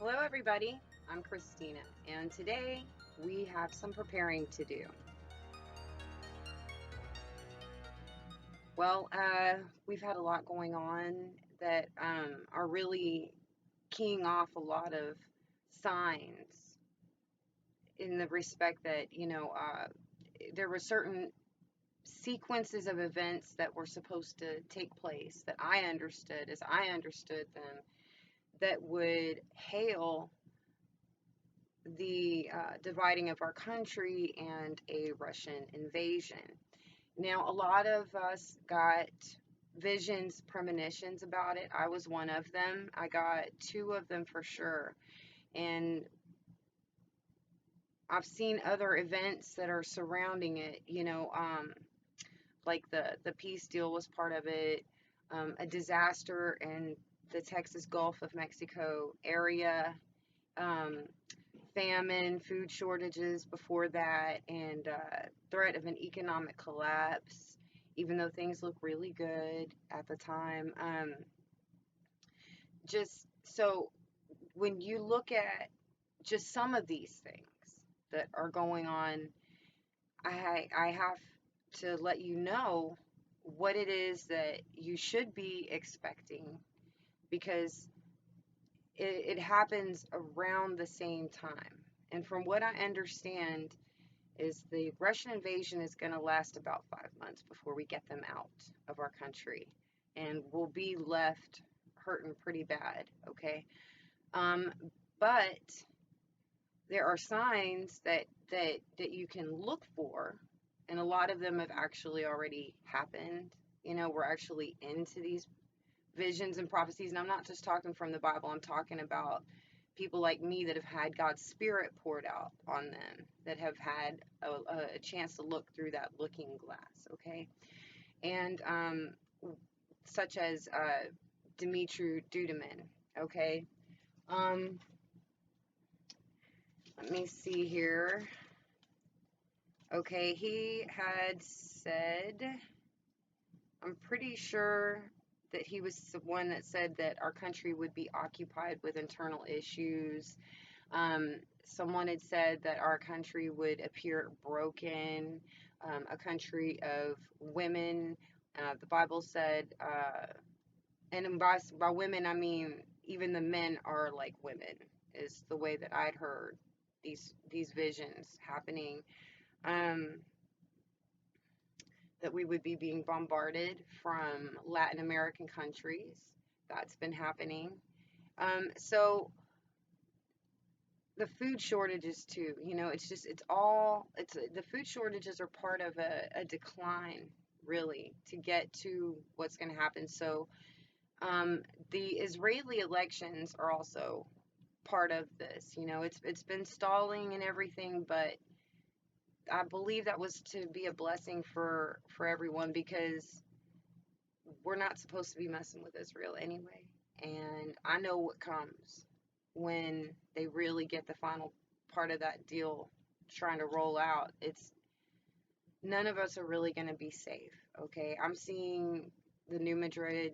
Hello, everybody. I'm Christina, and today we have some preparing to do. We've had a lot going on that are really keying off a lot of signs in the respect that, there were certain sequences of events that were supposed to take place that I understood as I understood them that would hail the dividing of our country and a Russian invasion. Now, a lot of us got visions, premonitions about it. I was one of them. I got two of them for sure. And I've seen other events that are surrounding it, like the peace deal was part of it, a disaster in the Texas Gulf of Mexico area, um, famine, food shortages before that, and threat of an economic collapse, even though things look really good at the time. Just so when you look at just some of these things that are going on, I have to let you know what it is that you should be expecting because it happens around the same time. And from what I understand, is the Russian invasion is going to last about 5 months before we get them out of our country, and we'll be left hurting pretty bad. Okay, um, but there are signs that you can look for, and a lot of them have actually already happened. We're actually into these visions and prophecies, and I'm not just talking from the Bible. I'm talking about people like me that have had God's Spirit poured out on them, that have had a chance to look through that looking glass, okay? And such as Dimitri Duduman, okay? Um, Let me see here. Okay, he had said, I'm pretty sure that he was the one that said that our country would be occupied with internal issues. Someone had said that our country would appear broken, a country of women. The Bible said, and by women, I mean even the men are like women, is the way that I'd heard these visions happening. Um, that we would be being bombarded from Latin American countries. That's been happening. So the food shortages too, it's the food shortages are part of a decline really to get to what's going to happen. So the Israeli elections are also part of this. It's been stalling and everything, but I believe that was to be a blessing for everyone because we're not supposed to be messing with Israel anyway. And I know what comes when they really get the final part of that deal trying to roll out. It's none of us are really going to be safe. Okay, I'm seeing the New Madrid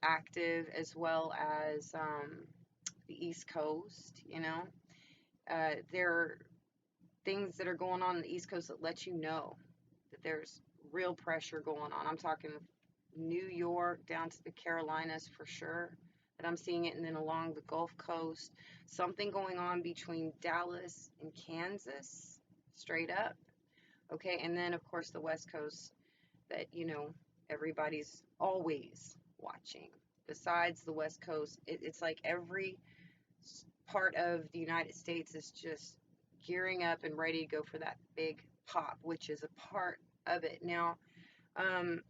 active as well as the East Coast. There are things that are going on the East Coast that let you know that there's real pressure going on. I'm talking New York down to the Carolinas for sure that I'm seeing it, and then along the Gulf Coast, something going on between Dallas and Kansas, straight up. Okay, and then of course the West Coast that everybody's always watching. Besides the West Coast, it's like every part of the United States is just gearing up and ready to go for that big pop, which is a part of it. Now, um,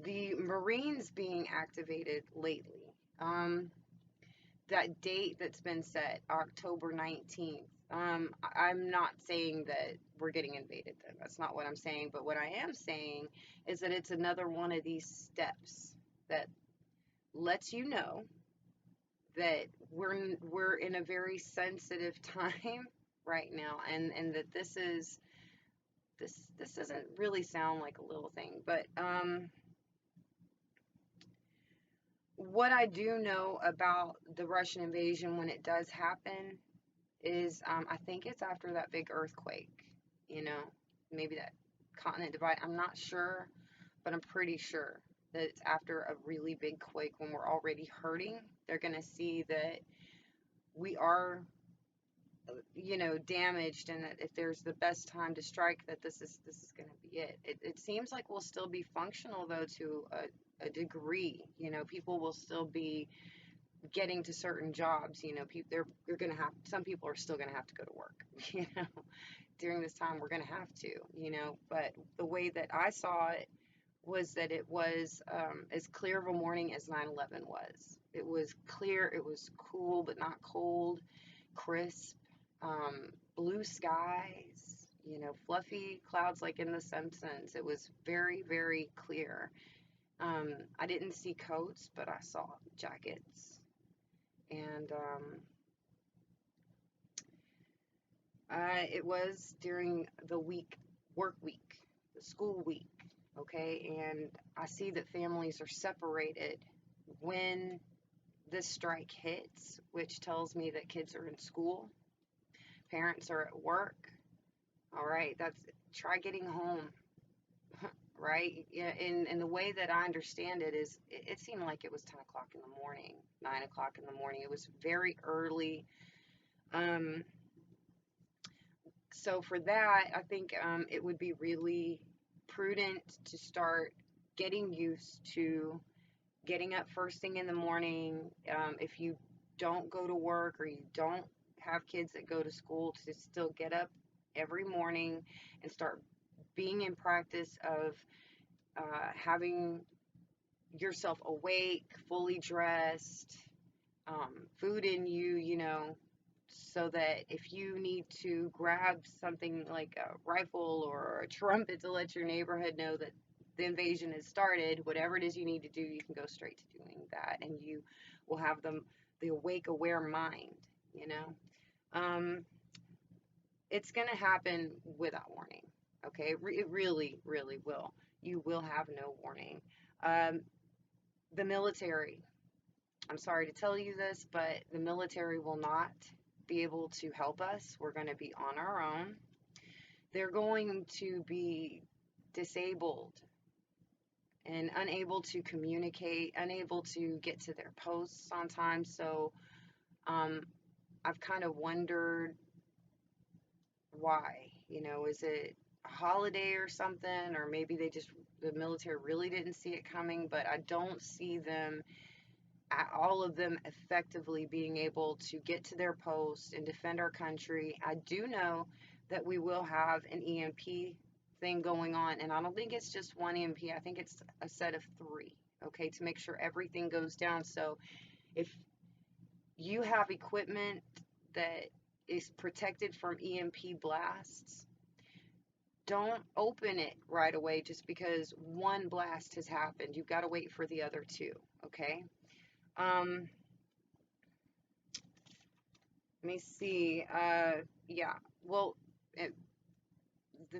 the Marines being activated lately, that date that's been set, October 19th. I'm not saying that we're getting invaded then. That's not what I'm saying. But what I am saying is that it's another one of these steps that lets you know that we're in a very sensitive time right now, and that this doesn't really sound like a little thing, but What I do know about the Russian invasion when it does happen is I think it's after that big earthquake, you know, maybe that continent divide. I'm not sure, but I'm pretty sure that it's after a really big quake when we're already hurting. They're going to see that we are, damaged, and that if there's the best time to strike, that this is going to be it. It seems like we'll still be functional though to a degree. People will still be getting to certain jobs. They're going to have, some people are still going to have to go to work. During this time we're going to have to. But the way that I saw it was that it was as clear of a morning as 9/11 was. It was clear, it was cool but not cold, crisp, blue skies, fluffy clouds like in The Simpsons. It was very, very clear. I didn't see coats, but I saw jackets. And it was during the work week, the school week, okay? And I see that families are separated when this strike hits, which tells me that kids are in school, parents are at work. All right, try getting home, right? Yeah, and the way that I understand it is, it seemed like it was 10 o'clock in the morning, 9 o'clock in the morning. It was very early. Um, so for that, I think it would be really prudent to start getting used to getting up first thing in the morning. If you don't go to work or you don't have kids that go to school, to still get up every morning and start being in practice of having yourself awake, fully dressed, food in you, so that if you need to grab something like a rifle or a trumpet to let your neighborhood know that the invasion has started, whatever it is you need to do, you can go straight to doing that, and you will have the awake, aware mind, you know. Um, it's going to happen without warning, okay? It really, really will. You will have no warning. Um, the military, I'm sorry to tell you this, but the military will not be able to help us. We're going to be on our own. They're going to be disabled and unable to communicate, unable to get to their posts on time. So um, I've kind of wondered why. Is it a holiday or something, or maybe the military really didn't see it coming, but I don't see them, all of them, effectively being able to get to their posts and defend our country. I do know that we will have an EMP thing going on, and I don't think it's just one EMP. I think it's a set of three, okay, to make sure everything goes down. So if you have equipment that is protected from EMP blasts, don't open it right away just because one blast has happened. You've got to wait for the other two, okay? Um, Let me see. Yeah. Well, it,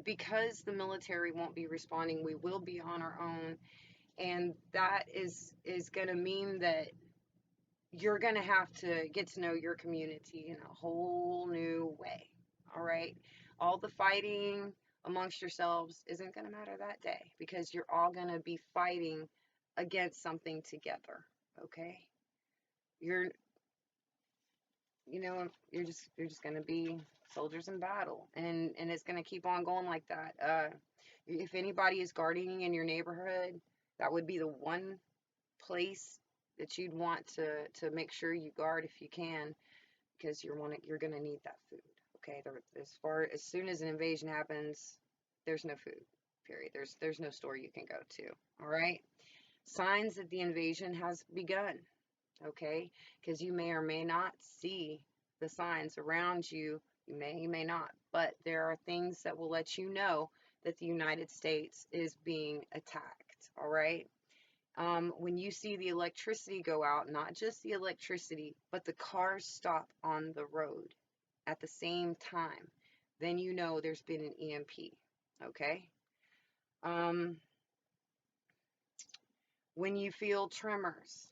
because the military won't be responding, we will be on our own, and that is going to mean that you're going to have to get to know your community in a whole new way. All right. All the fighting amongst yourselves isn't going to matter that day, because you're all going to be fighting against something together. Okay. You're you're just going to be soldiers in battle, and it's going to keep on going like that. If anybody is gardening in your neighborhood, that would be the one place that you'd want to make sure you guard if you can, because you're going to need that food. Okay, as soon as an invasion happens, there's no food, period. There's no store you can go to. All right. Signs that the invasion has begun, okay? Because you may or may not see the signs around you. You may not, but there are things that will let you know that the United States is being attacked, all right? When you see the electricity go out, not just the electricity, but the cars stop on the road at the same time, then you know there's been an EMP, okay? Um, when you feel tremors,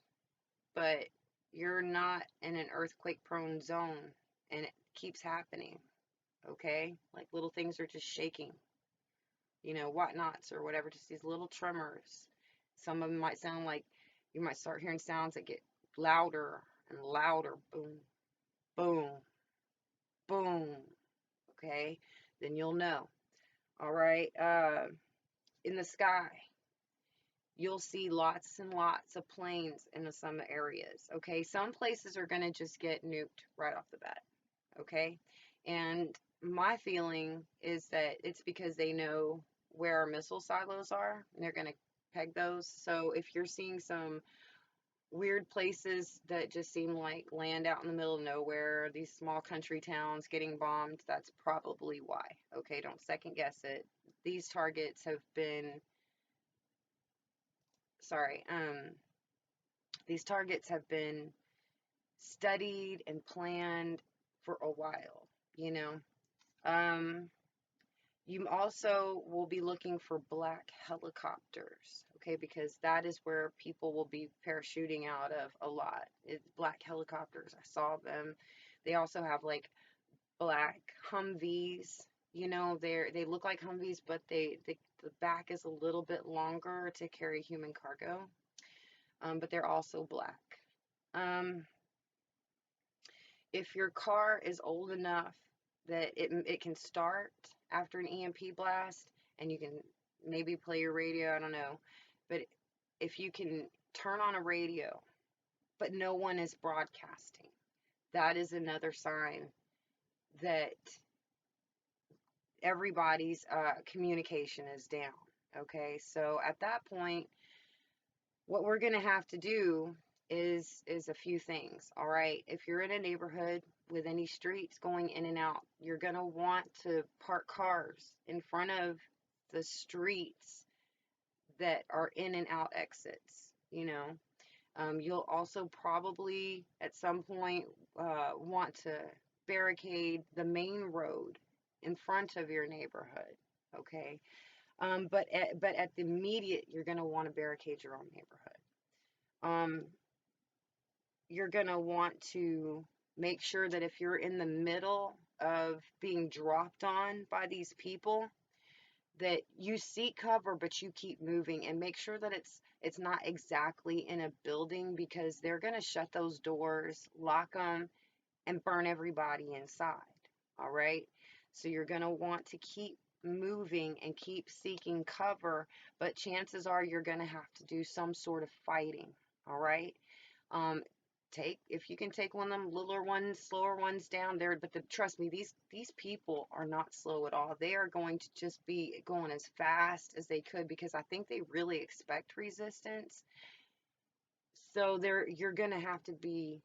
but you're not in an earthquake prone zone and it keeps happening, okay? Like little things are just shaking, whatnots or whatever, just these little tremors. Some of them might sound like you might start hearing sounds that get louder and louder. Boom, boom, boom, okay? Then you'll know. All right. In the sky, you'll see lots and lots of planes in some areas. Okay. Some places are going to just get nuked right off the bat. Okay. And my feeling is that it's because they know where our missile silos are and they're going to peg those. So if you're seeing some weird places that just seem like land out in the middle of nowhere, these small country towns getting bombed, that's probably why. Okay, don't second guess it. These targets have been, sorry, these targets have been studied and planned for a while, you know. Um, you also will be looking for black helicopters, okay, because that is where people will be parachuting out of a lot. It's black helicopters. I saw them. They also have like black Humvees. They look like Humvees, but the back is a little bit longer to carry human cargo. But they're also black. Um, if your car is old enough that it can start after an EMP blast and you can maybe play your radio, I don't know, but if you can turn on a radio but no one is broadcasting, that is another sign that everybody's communication is down. Okay, so at that point, what we're going to have to do is a few things. All right, if you're in a neighborhood with any streets going in and out, you're going to want to park cars in front of the streets that are in and out exits. You'll also probably at some point want to barricade the main road in front of your neighborhood. Okay, but at the immediate, you're going to want to barricade your own neighborhood. um, you're going to want to make sure that if you're in the middle of being dropped on by these people, that you seek cover but you keep moving, and make sure that it's not exactly in a building, because they're going to shut those doors, lock them, and burn everybody inside. All right, so you're going to want to keep moving and keep seeking cover, but chances are you're going to have to do some sort of fighting. All right. um, if you can take one of them littler ones, slower ones down there, but trust me, these people are not slow at all. They are going to just be going as fast as they could, because I think they really expect resistance. So you're gonna have to be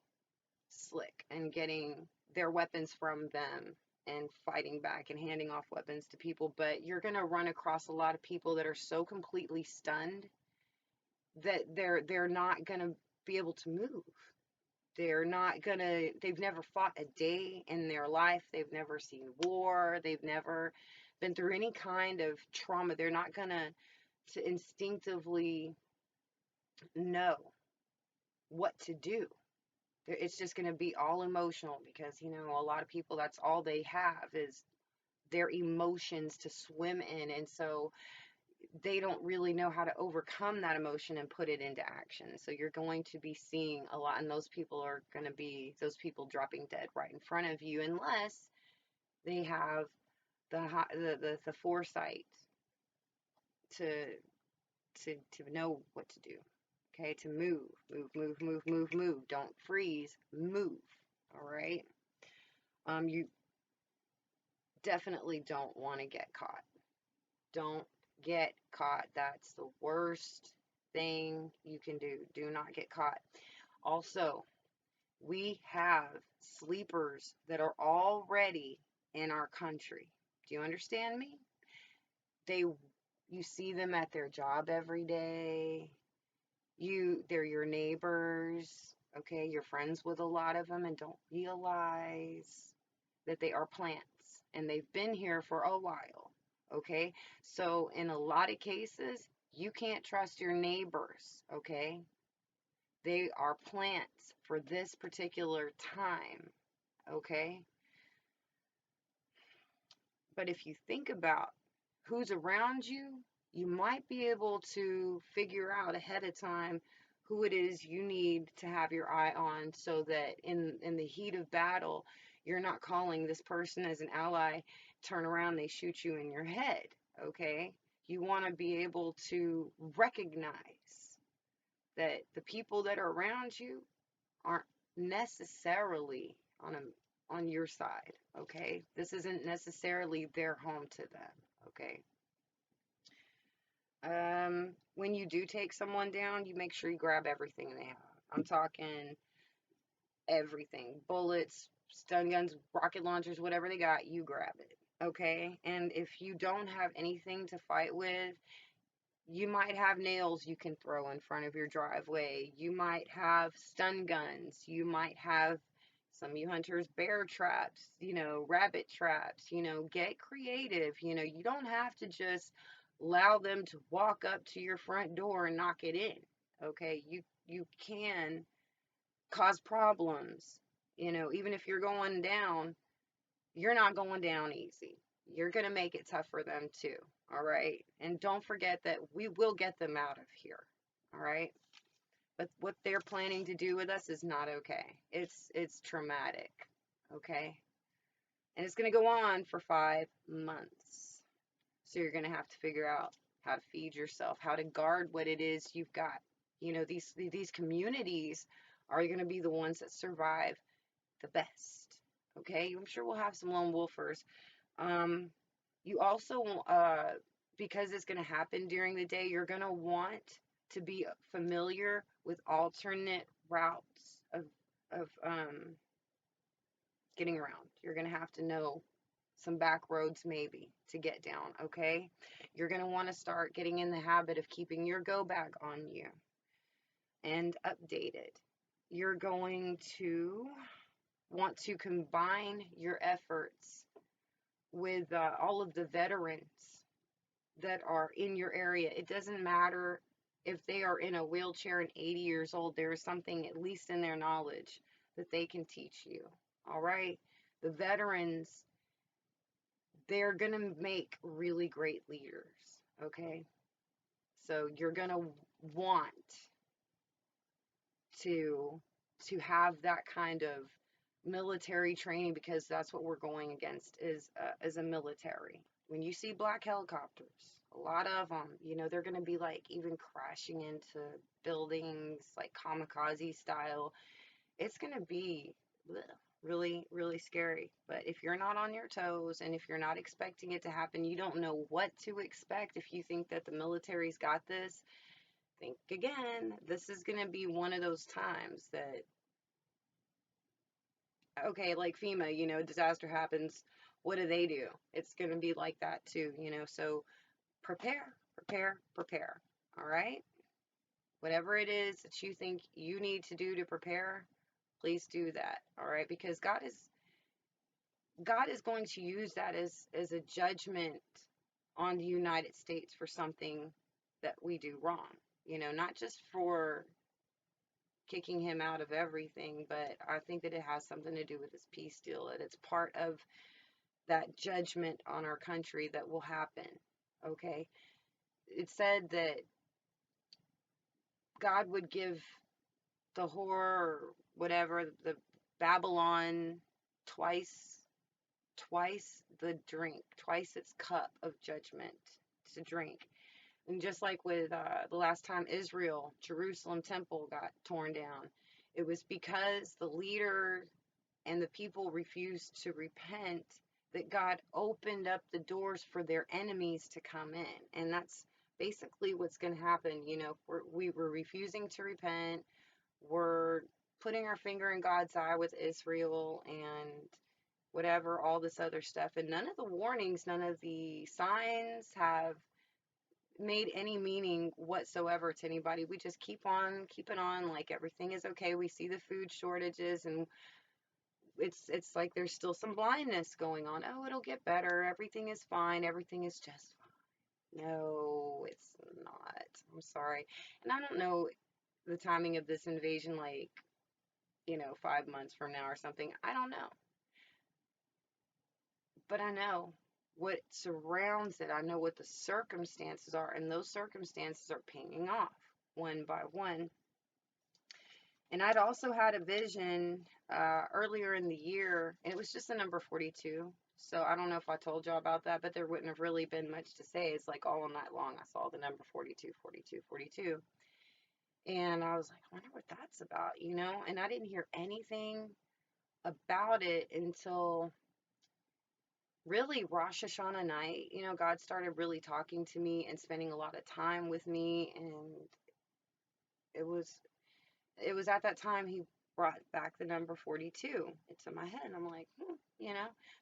slick and getting their weapons from them and fighting back and handing off weapons to people. But you're gonna run across a lot of people that are so completely stunned that they're not gonna be able to move. They've never fought a day in their life. They've never seen war. They've never been through any kind of trauma. They're not gonna to instinctively know what to do. It's just gonna be all emotional, because, a lot of people, that's all they have is their emotions to swim in. And so they don't really know how to overcome that emotion and put it into action. So you're going to be seeing a lot, and those people are going to be those people dropping dead right in front of you, unless they have the foresight to to know what to do. Okay, to move, move, move, move, move, move. Don't freeze, move. All right. You definitely don't want to get caught. Don't get caught. That's the worst thing you can do. Do not get caught. Also, we have sleepers that are already in our country. Do you understand me? They You see them at their job every day. They're your neighbors, okay? You're friends with a lot of them and don't realize that they are plants and they've been here for a while. Okay, so in a lot of cases, you can't trust your neighbors. Okay, They are plants for this particular time, okay? But if you think about who's around you, you might be able to figure out ahead of time who it is you need to have your eye on, so that in the heat of battle, you're not calling this person as an ally, turn around, they shoot you in your head, okay? You want to be able to recognize that the people that are around you aren't necessarily on your side, okay? This isn't necessarily their home to them, okay? When you do take someone down, you make sure you grab everything they have. I'm talking everything. Bullets, stun guns, rocket launchers, whatever they got, you grab it, okay? And if you don't have anything to fight with, you might have nails you can throw in front of your driveway. You might have stun guns. You might have, some of you hunters, bear traps, rabbit traps. Get creative. You don't have to just allow them to walk up to your front door and knock it in. Okay? You can cause problems. Even if you're going down, you're not going down easy. You're going to make it tough for them too. All right. And don't forget that we will get them out of here. All right. But what they're planning to do with us is not okay. It's traumatic. Okay. And it's going to go on for 5 months. So you're going to have to figure out how to feed yourself, how to guard what it is you've got. These communities are going to be the ones that survive the best. Okay. I'm sure we'll have some lone wolfers. You also, because it's going to happen during the day, you're going to want to be familiar with alternate routes of getting around. You're going to have to know some back roads maybe to get down, okay? You're going to want to start getting in the habit of keeping your go bag on you and updated. You're going to want to combine your efforts with all of the veterans that are in your area. It doesn't matter if they are in a wheelchair and 80 years old, there is something, at least in their knowledge, that they can teach you. All right? The veterans, they're going to make really great leaders. Okay? So you're going to want to have that kind of military training, because that's what we're going against is a military. When you see black helicopters, a lot of them, they're going to be like even crashing into buildings like kamikaze style. It's going to be really, really scary. But if you're not on your toes and if you're not expecting it to happen, you don't know what to expect. If you think that the military's got this, think again. This is going to be one of those times that, okay, like FEMA, disaster happens. What do they do? It's going to be like that too, so prepare, prepare, prepare. All right? Whatever it is that you think you need to do to prepare, please do that. All right? Because God is going to use that as a judgment on the United States for something that we do wrong. Not just for kicking him out of everything, but I think that it has something to do with this peace deal, that it's part of that judgment on our country that will happen. Okay? It said that God would give the whore or whatever, the Babylon, twice the drink, twice its cup of judgment to drink. And just like with the last time Israel, Jerusalem temple got torn down, it was because the leader and the people refused to repent that God opened up the doors for their enemies to come in. And that's basically what's going to happen. We were refusing to repent. We're putting our finger in God's eye with Israel and whatever, all this other stuff. And none of the warnings, none of the signs have made any meaning whatsoever to anybody. We just keep on keeping on like everything is okay. We see the food shortages, and it's like there's still some blindness going on. Oh, it'll get better. Everything is fine. Everything is just fine. No, it's not. I'm sorry. And I don't know, the timing of this invasion, like, 5 months from now or something. I don't know. But I know what surrounds it. I know what the circumstances are, and those circumstances are pinging off one by one. And I'd also had a vision earlier in the year, and it was just the number 42. So I don't know if I told y'all about that, but there wouldn't have really been much to say. It's like all night long I saw the number 42, 42, 42. And I was like, I wonder what that's about. And I didn't hear anything about it until really Rosh Hashanah night. God started really talking to me and spending a lot of time with me, and it was it was at that time he brought back the number 42 into my head. And I'm like,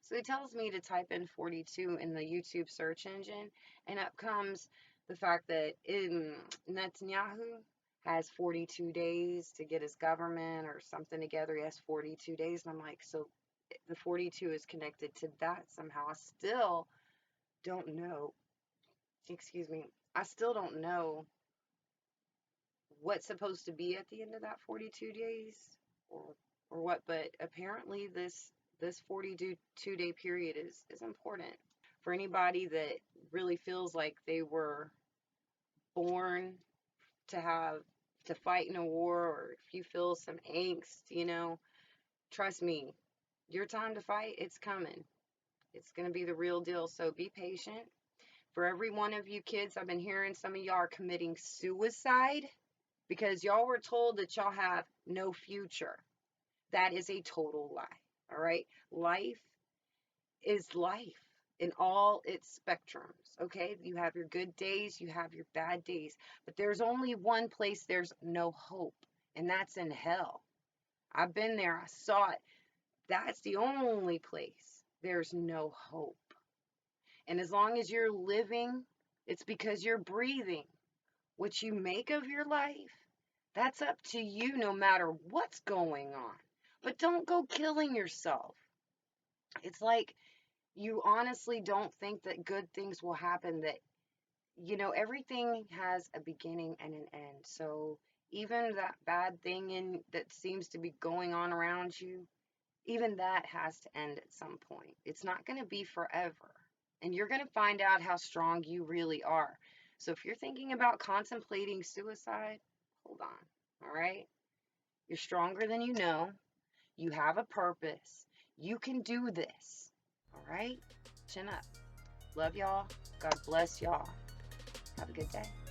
So he tells me to type in 42 in the YouTube search engine, and up comes the fact that Netanyahu has 42 days to get his government or something together. He has 42 days. And I'm like, so the 42 is connected to that somehow. I still don't know. Excuse me. I still don't know what's supposed to be at the end of that 42 days or or what, but apparently this 42 day period is important for anybody that really feels like they were born to have to fight in a war, or if you feel some angst. Trust me, your time to fight, it's coming. It's going to be the real deal. So be patient. For every one of you kids, I've been hearing some of y'all are committing suicide because y'all were told that y'all have no future. That is a total lie. All right. Life is life in all its spectrums. Okay. You have your good days, you have your bad days, but there's only one place there's no hope, and that's in hell. I've been there, I saw it. That's the only place there's no hope. And as long as you're living, it's because you're breathing. What you make of your life, that's up to you no matter what's going on. But don't go killing yourself. It's like you honestly don't think that good things will happen, that, everything has a beginning and an end. So even that bad thing that seems to be going on around you, even that has to end at some point. It's not going to be forever. And you're going to find out how strong you really are. So if you're thinking about contemplating suicide, hold on. All right? You're stronger than you know. You have a purpose. You can do this. All right? Chin up. Love y'all. God bless y'all. Have a good day.